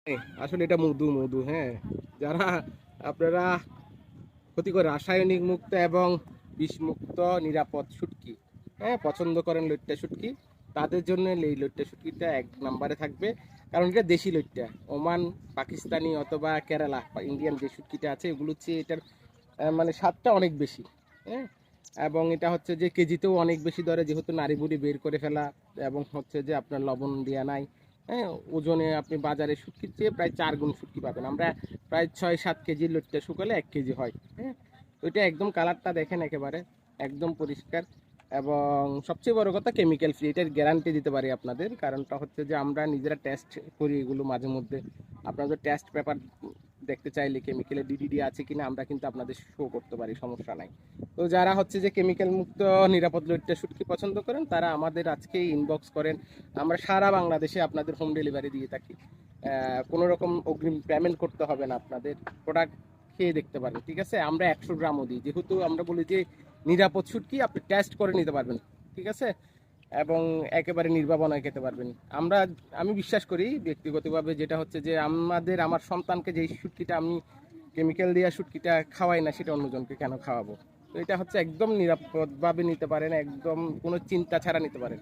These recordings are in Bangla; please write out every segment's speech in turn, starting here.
আসলে এটা মধু মধু, হ্যাঁ। যারা আপনারা ক্ষতিকর রাসায়নিক মুক্ত এবং বিষমুক্ত নিরাপদ শুটকি, হ্যাঁ, পছন্দ করেন লইট্টা শুটকি, তাদের জন্য এই লইট্টা শুটকিটা এক নম্বরে থাকবে। কারণ এটা দেশি লইট্টা। ওমান, পাকিস্তানি অথবা কেরালা বা ইন্ডিয়ান যে শুটকিটা আছে এগুলো হচ্ছে এটার মানে স্বাদটা অনেক বেশি, হ্যাঁ। এবং এটা হচ্ছে যে কেজিতেও অনেক বেশি দরে, যেহেতু নাড়ি বুড়ি বের করে ফেলা, এবং হচ্ছে যে আপনার লবণ দেওয়া নাই, হ্যাঁ। ওজনে আপনি বাজারে শুটকির চেয়ে প্রায় 4 গুণ শুটকি পাবেন। আমরা প্রায় 6-7 কেজি লইট্টা শুকালে 1 কেজি হয়, হ্যাঁ। তো এটা একদম কালারটা দেখেন, একেবারে একদম পরিষ্কার। এবং সবচেয়ে বড় কথা কেমিক্যাল ফ্রি, এটার গ্যারান্টি দিতে পারি আপনাদের। কারণটা হচ্ছে যে আমরা নিজেরা টেস্ট করি এগুলো মাঝে মধ্যে। আপনাদের টেস্ট পেপার দেখতে চাইলে কেমিক্যালের ডিডিডি আছে কিনা আমরা কিন্তু আপনাদের শো করতে পারি, সমস্যা নাই। তো যারা হচ্ছে যে কেমিক্যাল মুক্ত নিরাপদ লইট্টা শুটকি পছন্দ করেন তারা আমাদের আজকেই ইনবক্স করেন। আমরা সারা বাংলাদেশে আপনাদের হোম ডেলিভারি দিয়ে থাকি। কোনো রকম অগ্রিম পেমেন্ট করতে হবে না আপনাদের। প্রোডাক্ট খেয়ে দেখতে পারেন, ঠিক আছে। আমরা 100 গ্রামও দিই, যেহেতু আমরা বলি যে নিরাপদ শুটকি, আপনি টেস্ট করে নিতে পারবেন, ঠিক আছে। এবং একেবারে নির্ভাবনায় খেতে পারবেন। আমি বিশ্বাস করি ব্যক্তিগতভাবে, যেটা হচ্ছে যে আমার সন্তানকে যেই শুটকিটা আমি কেমিক্যাল দেওয়া শুটকিটা খাওয়াই না, সেটা অন্যজনকে কেন খাওয়াবো। তো এটা হচ্ছে একদম নিরাপদভাবে নিতে পারেন, একদম কোনো চিন্তা ছাড়া নিতে পারেন।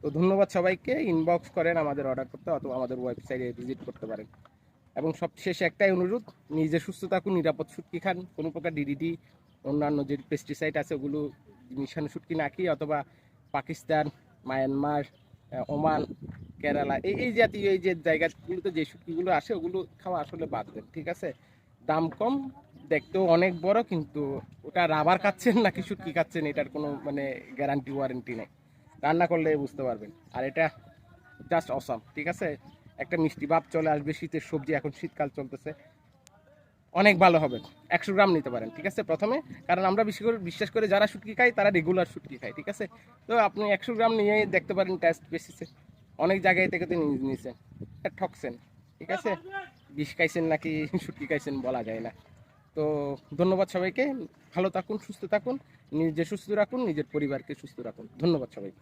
তো ধন্যবাদ সবাইকে। ইনবক্স করেন আমাদের অর্ডার করতে, অথবা আমাদের ওয়েবসাইটে ভিজিট করতে পারেন। এবং সবশেষে একটাই অনুরোধ, নিজে সুস্থ থাকুন, নিরাপদ শুটকি খান, কোনো প্রকার ডিডিটি অন্যান্য যে পেস্টিসাইড আছে ওগুলো মিশানো শুটকি না খেয়ে, অথবা পাকিস্তান, মায়ানমার, ওমান, কেরালা এই জাতীয় এই যে জায়গাগুলোতে যে শুটকিগুলো আসে ওগুলো খাওয়া আসলে বাদ দেন, ঠিক আছে। দাম কম, দেখতেও অনেক বড়, কিন্তু ওটা রাবার খাচ্ছেন নাকি শুটকি খাচ্ছেন এটার কোনো মানে গ্যারান্টি ওয়ারেন্টি নেই। রান্না করলে বুঝতে পারবেন। আর এটা জাস্ট অসাম, ঠিক আছে। একটা মিষ্টি ভাব চলে আসবে, শীতের সবজি, এখন শীতকাল চলতেছে, অনেক ভালো হবে। 100 গ্রাম নিতে পারেন, ঠিক আছে প্রথমে। কারণ আমরা বিশ্বাস করে যারা শুটকি খাই তারা রেগুলার শুটকি খায়, ঠিক আছে। তো আপনি 100 গ্রাম নিয়ে দেখতে পারেন টেস্ট বেসিসে। অনেক জায়গায় থেকে তো নিয়েছেন, ঠকছেন, ঠিক আছে। বিষ খাইছেন নাকি শুটকি খাইছেন বলা যায় না। তো ধন্যবাদ সবাইকে। ভালো থাকুন, সুস্থ থাকুন, নিজে সুস্থ রাখুন, নিজের পরিবারকে সুস্থ রাখুন। ধন্যবাদ সবাইকে।